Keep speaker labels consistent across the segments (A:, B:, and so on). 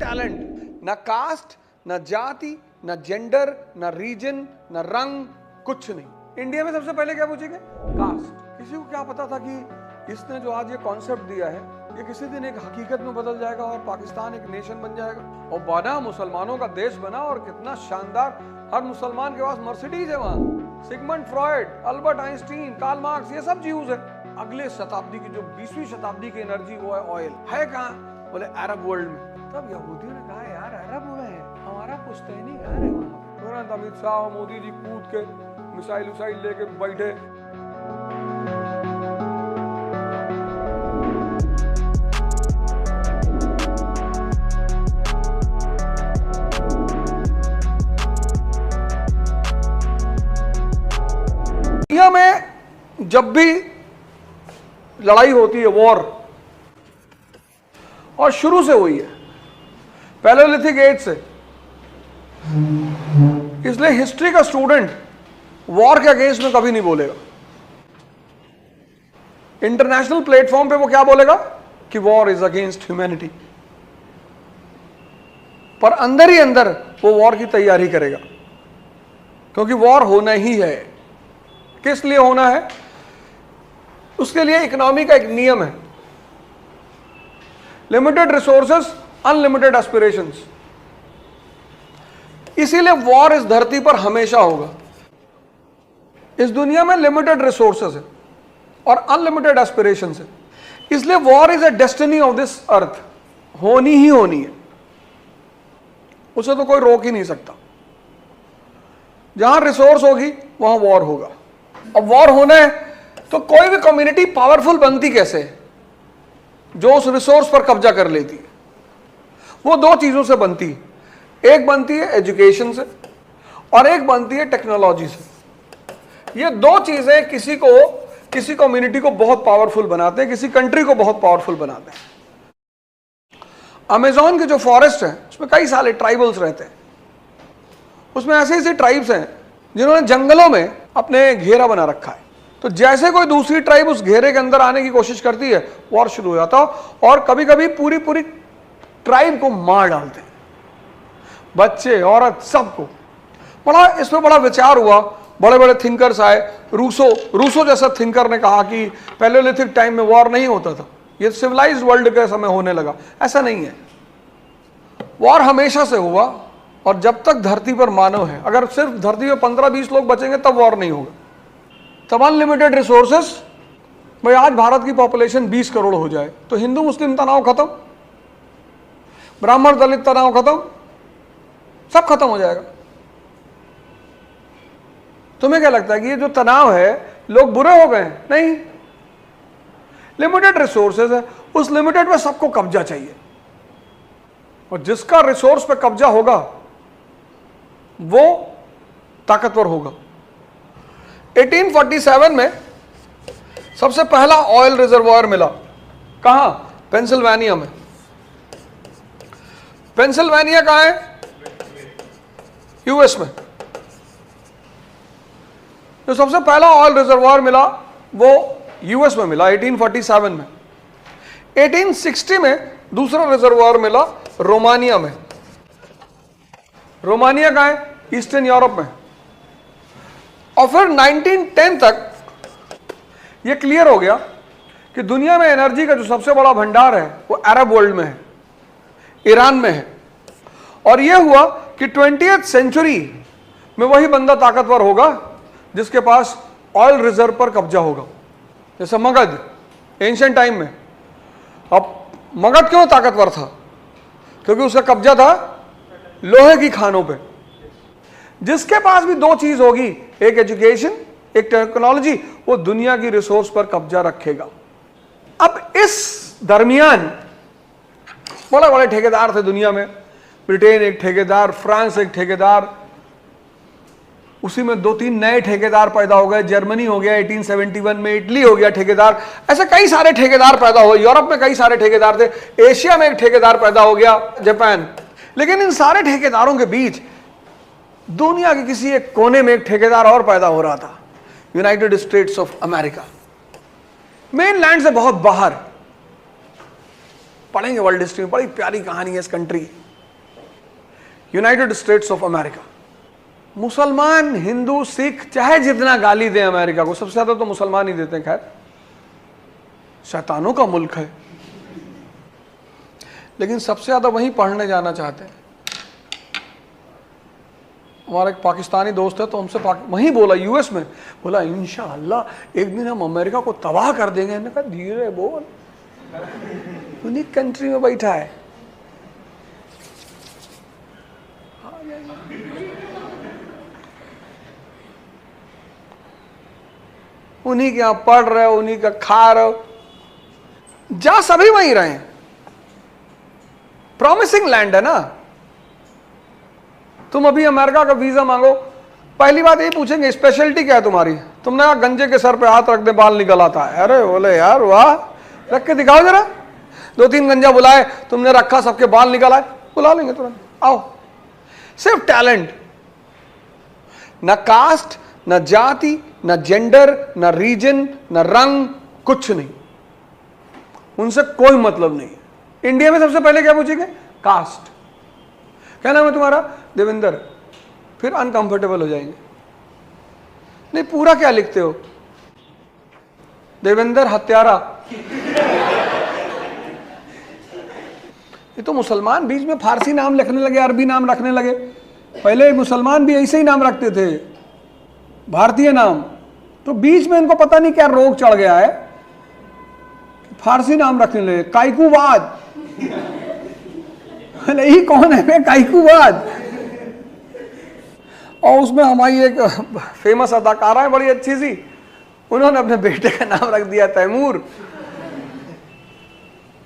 A: Talent, ना cast, ना जाति, ना जेंडर, ना रीजन, ना रंग, कुछ नहीं। इंडिया में सबसे पहले क्या पूछेंगे? कास्ट। किसी को क्या पता था कि इसने जो आज ये कॉन्सेप्ट दिया है ये किसी दिन एक हकीकत में बदल जाएगा और पाकिस्तान एक नेशन बन जाएगा और बना, मुसलमानों का देश बना। और कितना शानदार, हर मुसलमान के पास मर्सिडीज है वहां। Sigmund Freud, Albert Einstein, Karl Marx, ये सब ज्यूज है। अगले शताब्दी की जो 20वीं शताब्दी की एनर्जी वो है ऑयल। है कहाँ? बोले अरब वर्ल्ड में। तब यहूदियों ने कहा यार अरब में है, हमारा पुश्तैनी घर है वहां। तुरंत अमित शाह और मोदी जी कूद के मिसाइल उसाइल लेके बैठे। दुनिया में जब भी लड़ाई होती है, वॉर, और शुरू से हुई है पैलेलिथिक एज से, इसलिए हिस्ट्री का स्टूडेंट वॉर के अगेंस्ट में कभी नहीं बोलेगा। इंटरनेशनल प्लेटफॉर्म पे वो क्या बोलेगा कि वॉर इज अगेंस्ट ह्यूमैनिटी, पर अंदर ही अंदर वो वॉर की तैयारी करेगा, क्योंकि वॉर होना ही है। किस लिए होना है? उसके लिए इकोनॉमी का एक नियम है, लिमिटेड रिसोर्सेस, अनलिमिटेड एस्पिरेशंस। इसीलिए वॉर इस धरती पर हमेशा होगा। इस दुनिया में लिमिटेड रिसोर्सेस है और अनलिमिटेड एस्पिरेशंस है, इसलिए war is a destiny of this earth. होनी ही होनी है, उसे तो कोई रोक ही नहीं सकता। जहां रिसोर्स होगी वहां वॉर होगा। अब वॉर होना है तो कोई भी कम्युनिटी पावरफुल बनती कैसे है? जो उस रिसोर्स पर कब्जा कर लेती है। वो दो चीजों से बनती है, एक बनती है एजुकेशन से और एक बनती है टेक्नोलॉजी से। ये दो चीजें किसी कम्युनिटी को बहुत पावरफुल बनाते हैं, किसी कंट्री को बहुत पावरफुल बनाते हैं। अमेज़न के जो फॉरेस्ट है उसमें कई सारे ट्राइबल्स रहते हैं। उसमें ऐसे ऐसे ट्राइब्स हैं जिन्होंने जंगलों में अपने घेरा बना रखा है। तो जैसे कोई दूसरी ट्राइब उस घेरे के अंदर आने की कोशिश करती है, वॉर शुरू हो जाता है और कभी कभी पूरी पूरी ट्राइब को मार डालते हैं, बच्चे, औरत, सबको। इसमें बड़ा विचार हुआ, बड़े बड़े थिंकर्स आए। रूसो जैसा थिंकर ने कहा कि पैलेलिथिक टाइम में वॉर नहीं होता था, ये सिविलाइज्ड वर्ल्ड के समय होने लगा। ऐसा नहीं है, वॉर हमेशा से हुआ और जब तक धरती पर मानव है। अगर सिर्फ धरती पर 15-20 लोग बचेंगे तब वॉर नहीं होगा। तब अनलिमिटेड रिसोर्सेस। भाई आज भारत की पॉपुलेशन 20 करोड़ हो जाए तो हिंदू मुस्लिम तनाव खत्म, ब्राह्मण दलित तनाव खत्म, सब खत्म हो जाएगा। तुम्हें क्या लगता है कि ये जो तनाव है लोग बुरे हो गए? नहीं, लिमिटेड रिसोर्सेज है, उस लिमिटेड पे सबको कब्जा चाहिए और जिसका रिसोर्स पे कब्जा होगा वो ताकतवर होगा। 1847 में सबसे पहला ऑयल रिजर्वायर मिला। कहां? पेंसिल्वेनिया में। पेंसिल्वेनिया कहां है? यूएस में। जो सबसे पहला ऑयल रिजर्वायर मिला वो यूएस में मिला 1847 में। 1860 में दूसरा रिजर्वायर मिला रोमानिया में। रोमानिया कहां है? ईस्टर्न यूरोप में। और फिर 1910 तक यह क्लियर हो गया कि दुनिया में एनर्जी का जो सबसे बड़ा भंडार है वो अरब वर्ल्ड में है, ईरान में है। और यह हुआ कि 20th सेंचुरी में वही बंदा ताकतवर होगा जिसके पास ऑयल रिजर्व पर कब्जा होगा। जैसे मगध एंशिएंट टाइम में। अब मगध क्यों ताकतवर था? क्योंकि उसका कब्जा था लोहे की खानों पे। जिसके पास भी दो चीज होगी, एक एजुकेशन, एक टेक्नोलॉजी, वो दुनिया की रिसोर्स पर कब्जा रखेगा। अब इस दरमियान बड़े बड़े ठेकेदार थे दुनिया में। ब्रिटेन एक ठेकेदार, फ्रांस एक ठेकेदार, उसी में 2-3 नए ठेकेदार पैदा हो गए। जर्मनी हो गया 1871 में, इटली हो गया ठेकेदार। ऐसे कई सारे ठेकेदार पैदा हुए। यूरोप में कई सारे ठेकेदार थे, एशिया में एक ठेकेदार पैदा हो गया, जापान। लेकिन इन सारे ठेकेदारों के बीच दुनिया के किसी एक कोने में एक ठेकेदार और पैदा हो रहा था, United states of America. Mainland से बहुत बाहर। पढ़ेंगे वर्ल्ड हिस्ट्री में, बड़ी प्यारी कहानी है इस country. United states of America. मुसलमान, हिंदू, सिख चाहे जितना गाली दें अमेरिका को, सबसे ज्यादा तो मुसलमान ही देते हैं, खैर शैतानों का मुल्क है, लेकिन सबसे ज्यादा वहीं पढ़ने जाना चाहते हैं। हमारा एक पाकिस्तानी दोस्त है, तो हमसे वहीं बोला, यूएस में बोला, इंशाअल्लाह एक दिन हम अमेरिका को तबाह कर देंगे। मैंने कहा धीरे बोल, उन्हीं कंट्री में बैठा है। उन्हीं के यहां पढ़ रहे हो, उन्हीं का खा रहे हो, जा सभी वहीं रहे। प्रॉमिसिंग लैंड है ना। तुम अभी अमेरिका का वीजा मांगो, पहली बात ये पूछेंगे स्पेशलिटी क्या है तुम्हारी। तुमने कहा गंजे के सर पे हाथ रख दे बाल निकल आता है। अरे बोले यार वाह, रख के दिखाओ जरा। 2-3 गंजा बुलाए, तुमने रखा, सबके बाल निकल आए, बुला लेंगे तुरंत, आओ। सिर्फ टैलेंट, न कास्ट, न जाति, न जेंडर, न रीजन, न रंग, कुछ नहीं, उनसे कोई मतलब नहीं। इंडिया में सबसे पहले क्या पूछेंगे? कास्ट। क्या नाम है तुम्हारा? देवेंद्र। फिर अनकंफर्टेबल हो जाएंगे, नहीं पूरा क्या लिखते हो? देवेंद्र हत्यारा। ये तो मुसलमान बीच में फारसी नाम लिखने लगे, अरबी नाम रखने लगे। पहले मुसलमान भी ऐसे ही नाम रखते थे, भारतीय नाम। तो बीच में इनको पता नहीं क्या रोग चढ़ गया है, फारसी नाम रखने लगे। काइकुवाद। यही कौन है काइकुवाद? और उसमें हमारी एक फेमस अदाकारा है बड़ी अच्छी सी, उन्होंने अपने बेटे का नाम रख दिया तैमूर।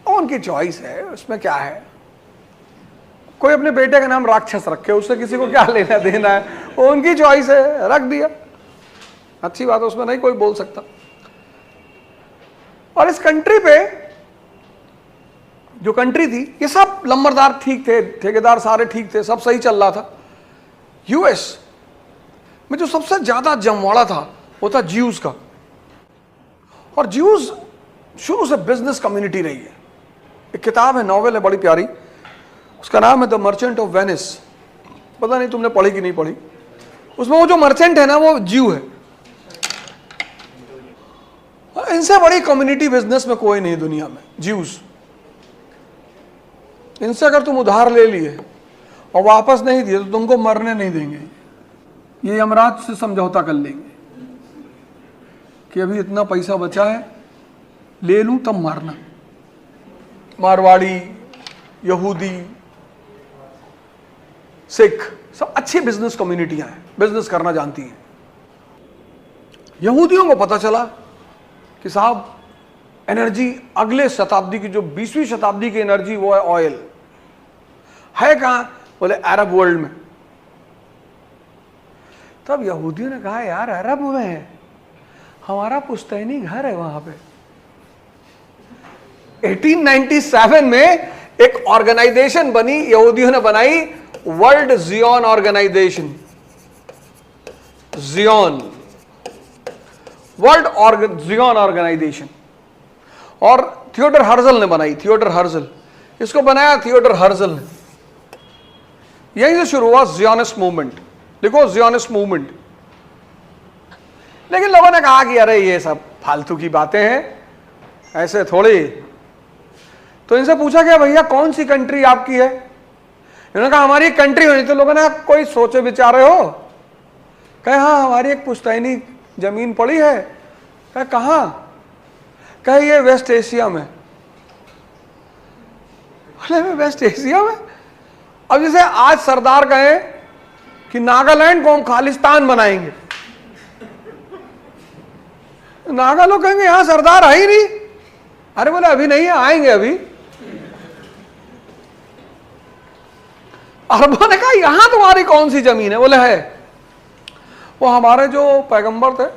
A: और उनकी चॉइस है, उसमें क्या है। कोई अपने बेटे का नाम राक्षस रखे, उससे किसी को क्या लेना देना है, वो उनकी चॉइस है, रख दिया, अच्छी बात है, उसमें नहीं कोई बोल सकता। और इस कंट्री पे जो कंट्री थी, ये सब लंबरदार ठीक थे, ठेकेदार सारे ठीक थे, सब सही चल रहा था। यूएस में जो सबसे ज्यादा जमवाड़ा था वो था ज्यूज का। और ज्यूज शुरू से बिजनेस कम्युनिटी रही है। एक किताब है, नॉवेल है बड़ी प्यारी, उसका नाम है द मर्चेंट ऑफ वेनिस। पता नहीं तुमने पढ़ी कि नहीं पढ़ी। उसमें वो जो मर्चेंट है ना, वो ज्यू है। इनसे बड़ी कम्युनिटी बिजनेस में कोई नहीं दुनिया में, ज्यूज। इनसे अगर तुम उधार ले लिए और वापस नहीं दिए तो तुमको मरने नहीं देंगे। ये यमराज से समझौता कर लेंगे कि अभी इतना पैसा बचा है, ले लूं तब मारना। मारवाड़ी, यहूदी, सिख, सब अच्छी बिजनेस कम्युनिटियां हैं, बिजनेस करना जानती हैं। यहूदियों को पता चला कि साहब एनर्जी अगले शताब्दी की, जो 20वीं शताब्दी की एनर्जी, वो है ऑयल। है कहां? बोले अरब वर्ल्ड में। तब यहूदियों ने कहा यार अरब में है, हमारा पुश्तैनी घर है वहां पे। 1897 में एक ऑर्गेनाइजेशन बनी, यहूदियों ने बनाई, world Zion organisation. Zion, world Zion organisation. और थियोडर हर्जल ने बनाई, थियोडर हर्जल, इसको बनाया थियोडर हर्जल ने। यहीं से शुरू हुआ जियोनिस्ट मूवमेंट। देखो जियोनिस्ट मूवमेंट। लेकिन लोगों ने कहा कि अरे ये सब फालतू की बातें हैं, ऐसे थोड़ी। तो इनसे पूछा गया भैया कौन सी कंट्री आपकी है? इन्होंने कहा हमारी एक कंट्री होनी। तो लोगों ने कहा कोई सोचे विचारे हो? कहे हाँ हमारी एक पुश्तैनी जमीन पड़ी है। कहे कहां? कहे ये वेस्ट एशिया में। बोले वेस्ट एशिया में? अब जैसे आज सरदार कहे कि नागालैंड को हम खालिस्तान बनाएंगे, नागा लोग कहेंगे यहां सरदार है ही नहीं। अरे बोले अभी नहीं है, आएंगे अभी। अरबों ने कहा यहां तुम्हारी कौन सी जमीन है? बोले है, वो हमारे जो पैगंबर थे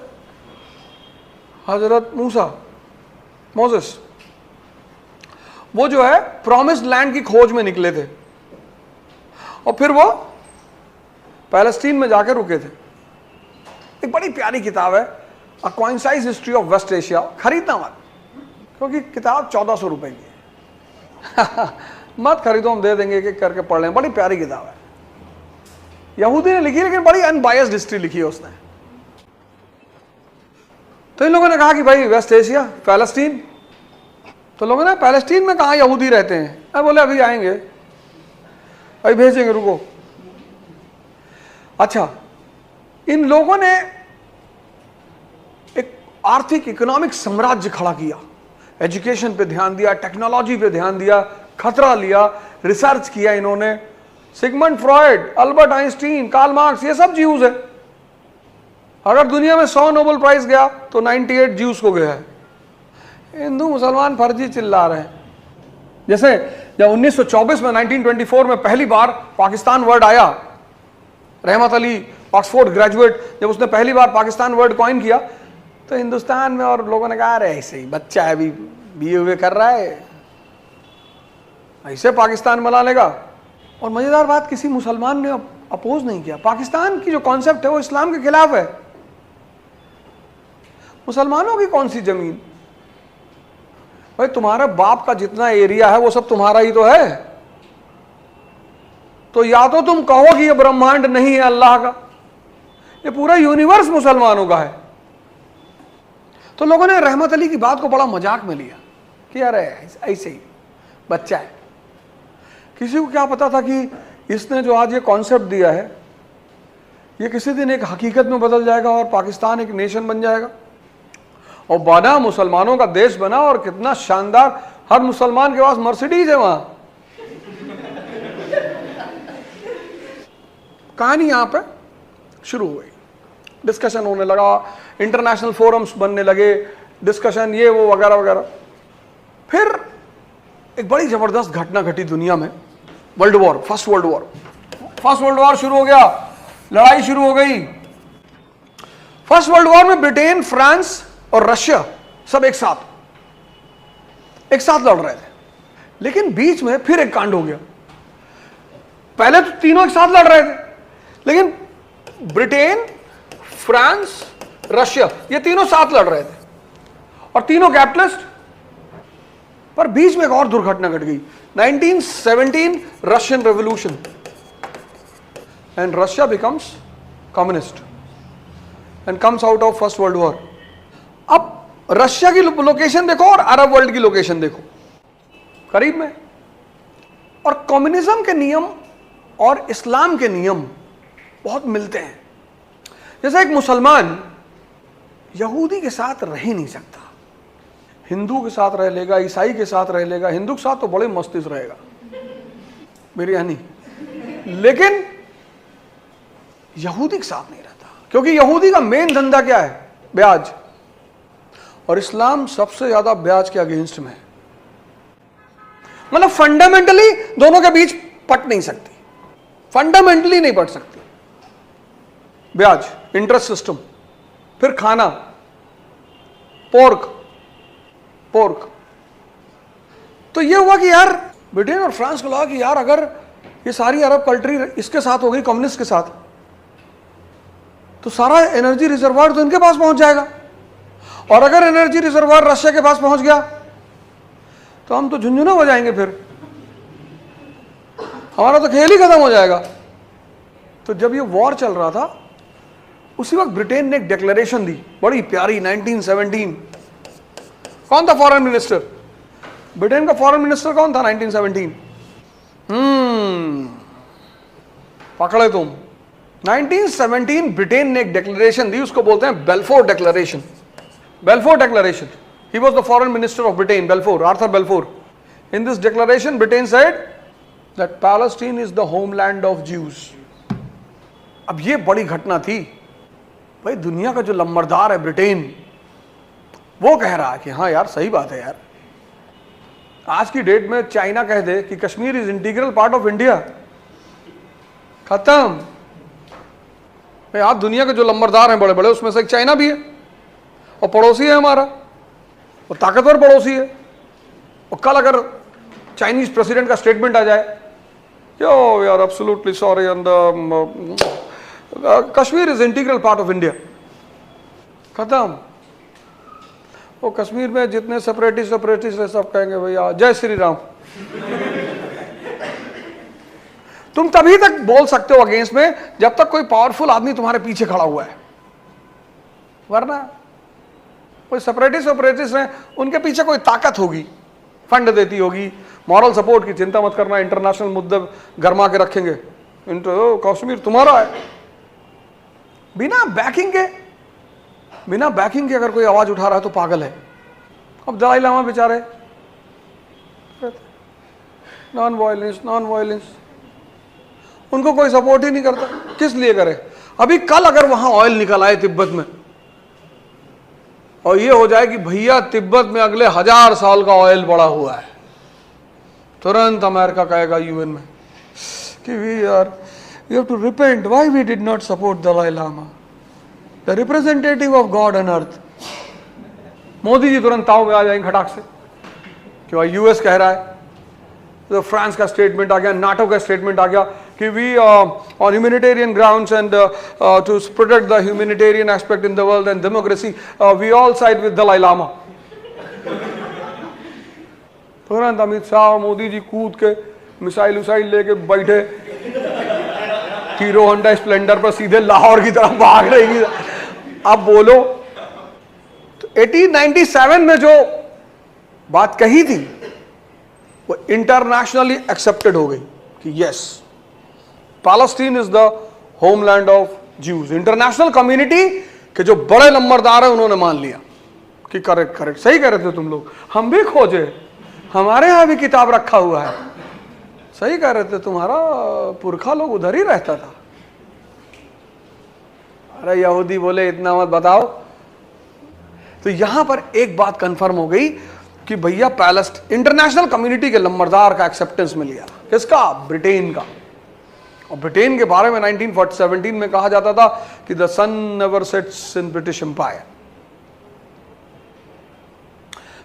A: हजरत मूसा, मोसेस, वो जो है प्रॉमिस्ड लैंड की खोज में निकले थे और फिर वो पैलेस्टीन में जाकर रुके थे। एक बड़ी प्यारी किताब है, अ कॉइंसाइज हिस्ट्री ऑफ वेस्ट एशिया। खरीदना मत, क्योंकि किताब 1400 रुपए की है। मत खरीदो, हम दे देंगे, एक एक करके पढ़ लें। बड़ी प्यारी किताब है। यहूदी ने लिखी, लेकिन बड़ी अनबायस्ड हिस्ट्री लिखी है उसने। तो इन लोगों ने कहा कि भाई वेस्ट एशिया, पैलेस्टीन, तो लोगों ने पैलेस्टीन में कहाँ यहूदी रहते हैं? अब बोले अभी आएंगे, अभी भेजेंगे, रुको। अच्छा, इन लोगों ने एक आर्थिक इकोनॉमिक साम्राज्य खड़ा किया, एजुकेशन पे ध्यान दिया, टेक्नोलॉजी पे ध्यान दिया, खतरा लिया, रिसर्च किया इन्होंने। Sigmund Freud, Albert Einstein, Karl Marx, ये सब ज्यूज है। अगर दुनिया में 100 नोबेल प्राइज गया तो 98 ज्यूज को गया है। हिंदू मुसलमान फर्जी चिल्ला रहे हैं। जैसे जब 1924 में 1924 में पहली बार पाकिस्तान वर्ड आया, रहमत अली ऑक्सफोर्ड ग्रेजुएट, जब उसने पहली बार पाकिस्तान वर्ड कॉइन किया, तो हिंदुस्तान में और लोगों ने कहा अरे ऐसे ही बच्चा है, अभी बीए कर रहा है, ऐसे पाकिस्तान बना लेगा। और मजेदार बात, किसी मुसलमान ने अपोज नहीं किया। पाकिस्तान की जो कॉन्सेप्ट है वो इस्लाम के खिलाफ है। मुसलमानों की कौन सी जमीन? भाई तुम्हारा बाप का जितना एरिया है वो सब तुम्हारा ही तो है। तो या तो तुम कहो कि ये ब्रह्मांड नहीं है अल्लाह का, ये पूरा यूनिवर्स मुसलमानों का है। तो लोगों ने रहमत अली की बात को बड़ा मजाक में लिया कि यार ऐसे ही बच्चा है। किसी को क्या पता था कि इसने जो आज ये कॉन्सेप्ट दिया है ये किसी दिन एक हकीकत में बदल जाएगा और पाकिस्तान एक नेशन बन जाएगा और बना, मुसलमानों का देश बना। और कितना शानदार, हर मुसलमान के पास मर्सिडीज है वहां। कहानी यहां पे शुरू हो गई, डिस्कशन होने लगा, इंटरनेशनल फोरम्स बनने लगे, डिस्कशन ये वो वगैरह वगैरह। फिर एक बड़ी जबरदस्त घटना घटी दुनिया में, world war, first world war. First world war शुरू हो गया, लड़ाई शुरू हो गई। फर्स्ट वर्ल्ड वॉर में ब्रिटेन, फ्रांस और रशिया सब एक साथ लड़ रहे थे। लेकिन बीच में फिर एक कांड हो गया। पहले तो तीनों एक साथ लड़ रहे थे, लेकिन ब्रिटेन, फ्रांस, रशिया, ये तीनों साथ लड़ रहे थे और तीनों कैपिटलिस्ट। पर बीच में एक और दुर्घटना घट गई। 1917 Russian revolution and Russia becomes communist and comes out of first world war. अब रशिया की लोकेशन देखो और अरब वर्ल्ड की लोकेशन देखो, करीब में। और कम्युनिज्म के नियम और इस्लाम के नियम बहुत मिलते हैं। जैसे एक मुसलमान यहूदी के साथ रह ही नहीं सकता, हिंदू के साथ रह लेगा, ईसाई के साथ रह लेगा, हिंदू के साथ तो बड़े मस्ती से रहेगा, बिरयानी, लेकिन यहूदी के साथ नहीं रहता। क्योंकि यहूदी का मेन धंधा क्या है? ब्याज। और इस्लाम सबसे ज्यादा ब्याज के अगेंस्ट में है। मतलब फंडामेंटली दोनों के बीच पट नहीं सकती, फंडामेंटली नहीं पट सकती। ब्याज, इंटरेस्ट सिस्टम, फिर खाना, पोर्क। तो ये हुआ कि यार ब्रिटेन और फ्रांस को लगा कि यार अगर ये सारी अरब कंट्री इसके साथ हो गई, कम्युनिस्ट के साथ, तो सारा एनर्जी रिजर्वायर तो इनके पास पहुंच जाएगा। और अगर एनर्जी रिजर्वायर रशिया के पास पहुंच गया तो हम तो झुंझुना हो जाएंगे, फिर हमारा तो खेल ही खत्म हो जाएगा। तो जब ये वॉर चल रहा था उसी वक्त ब्रिटेन ने एक डिक्लेरेशन दी, बड़ी प्यारी, 1917। कौन था फॉरेन मिनिस्टर? ब्रिटेन का फॉरेन मिनिस्टर कौन था 1917? पकड़े तुम। 1917 ब्रिटेन ने एक डिक्लेरेशन दी, उसको बोलते हैं Balfour declaration. Balfour declaration, he was the foreign minister of Britain, Balfour, Arthur Balfour. In this declaration, Britain said that Palestine is the homeland of Jews. अब ये बड़ी घटना थी भाई। दुनिया का जो लंबरदार है ब्रिटेन, वो कह रहा है कि हाँ यार सही बात है यार। आज की डेट में चाइना कह दे कि Kashmir is integral part of India, खत्म भाई। आज दुनिया के जो लंबरदार हैं बड़े बड़े, उसमें से एक चाइना भी है और पड़ोसी है हमारा, और ताकतवर पड़ोसी है। और कल अगर चाइनीज प्रेसिडेंट का स्टेटमेंट आ जाए, yo we are absolutely sorry and Kashmir is integral part of India, खत्म। वो कश्मीर में जितने सेपरेटिस्ट है सब कहेंगे भैया जय श्री राम। तुम तभी तक बोल सकते हो अगेंस्ट में जब तक कोई पावरफुल आदमी तुम्हारे पीछे खड़ा हुआ है, वरना कोई सेपरेटिस्ट हैं, उनके पीछे कोई ताकत होगी, फंड देती होगी, मॉरल सपोर्ट की चिंता मत करना, इंटरनेशनल मुद्दे गरमा के रखेंगे, कश्मीर तुम्हारा है। बिना बैकिंग के अगर कोई आवाज उठा रहा है तो पागल है। अब दलाई लामा बेचारे नॉन वायलेंस, उनको कोई सपोर्ट ही नहीं करता, किस लिए करे। अभी कल अगर वहां ऑयल निकल आए तिब्बत में और ये हो जाए कि भैया तिब्बत में अगले 1000 साल का ऑयल पड़ा हुआ है, तुरंत अमेरिका कहेगा यूएन में कि we have to repent, why we did not support Dalai Lama, the representative of God on earth. Modi ji तुरंत ताव में आ जाएंगे खटाक से कि भाई यूएस कह रहा है, तो फ्रांस का स्टेटमेंट आ गया, नाटो का स्टेटमेंट आ गया कि we on humanitarian grounds and to protect the humanitarian aspect in the world and democracy we all side with Dalai Lama. Amit अमित शाह मोदी जी कूद के मिसाइल लेके बैठे हीरो होंडा स्प्लेंडर पर सीधे लाहौर की तरफ भाग रही। अब बोलो, तो 1897 में जो बात कही थी वो इंटरनेशनली एक्सेप्टेड हो गई कि yes, Palestine is the homeland of Jews. International community के जो बड़े नंबरदार है उन्होंने मान लिया कि करेक्ट सही कह रहे थे तुम लोग, हम भी खोजे, हमारे यहां भी किताब रखा हुआ है, सही कह रहे थे, तुम्हारा पुरखा लोग उधर ही रहता था। अरे यहूदी बोले इतना मत बताओ। तो यहां पर एक बात कंफर्म हो गई कि भैया इंटरनेशनल कम्युनिटी के नंबरदार का एक्सेप्टेंस मिल गया। किसका? ब्रिटेन का। और ब्रिटेन के बारे में 1917 में कहा जाता था कि the sun never sets in British Empire.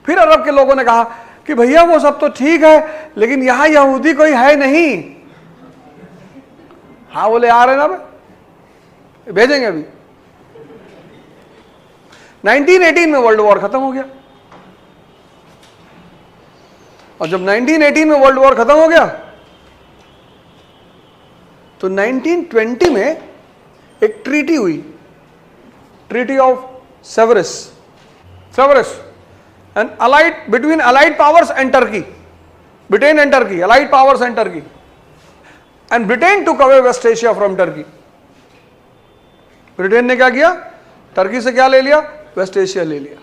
A: फिर अरब के लोगों ने कहा कि भैया वो सब तो ठीक है, लेकिन यहां यहूदी कोई है नहीं। हाँ बोले आ रहे ना, भेजेंगे अभी। 1918 में वर्ल्ड वॉर खत्म हो गया। और जब 1918 में वर्ल्ड वॉर खत्म हो गया तो 1920 में एक ट्रीटी हुई, treaty of Sevres and allied between allied powers and Turkey, Britain and Turkey, allied powers and Turkey, and Britain took away West Asia from Turkey. Britain ने क्या किया? टर्की से क्या ले लिया? वेस्ट एशिया ले लिया।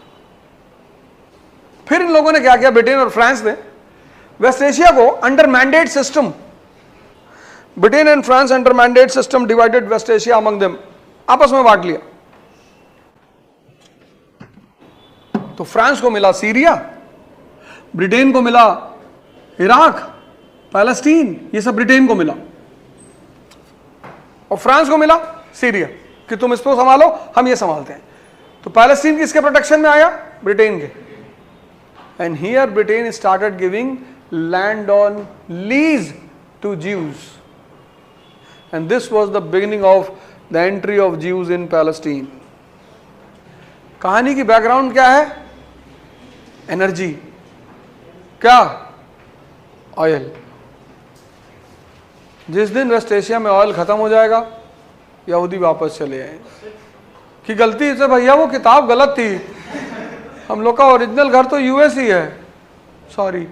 A: फिर इन लोगों ने क्या किया? ब्रिटेन और फ्रांस ने वेस्ट एशिया को under mandate system, Britain and France under mandate system divided West Asia among them, आपस में बांट लिया। तो फ्रांस को मिला सीरिया, ब्रिटेन को मिला इराक, पैलेस्टीन, ये सब ब्रिटेन को मिला, और फ्रांस को मिला सीरिया कि तुम इसको संभालो, हम ये संभालते हैं। तो पैलेस्टीन किसके प्रोटेक्शन में आया? ब्रिटेन के। And here Britain started giving land on lease to Jews, and this was the beginning of the entry of Jews in Palestine. कहानी की बैकग्राउंड क्या है? एनर्जी। क्या? ऑयल। जिस दिन वेस्ट एशिया में ऑयल खत्म हो जाएगा, यहूदी वापस चले आए कि गलती से भैया वो किताब गलत थी, हम लोग का ओरिजिनल घर तो यूएस ही है, सॉरी।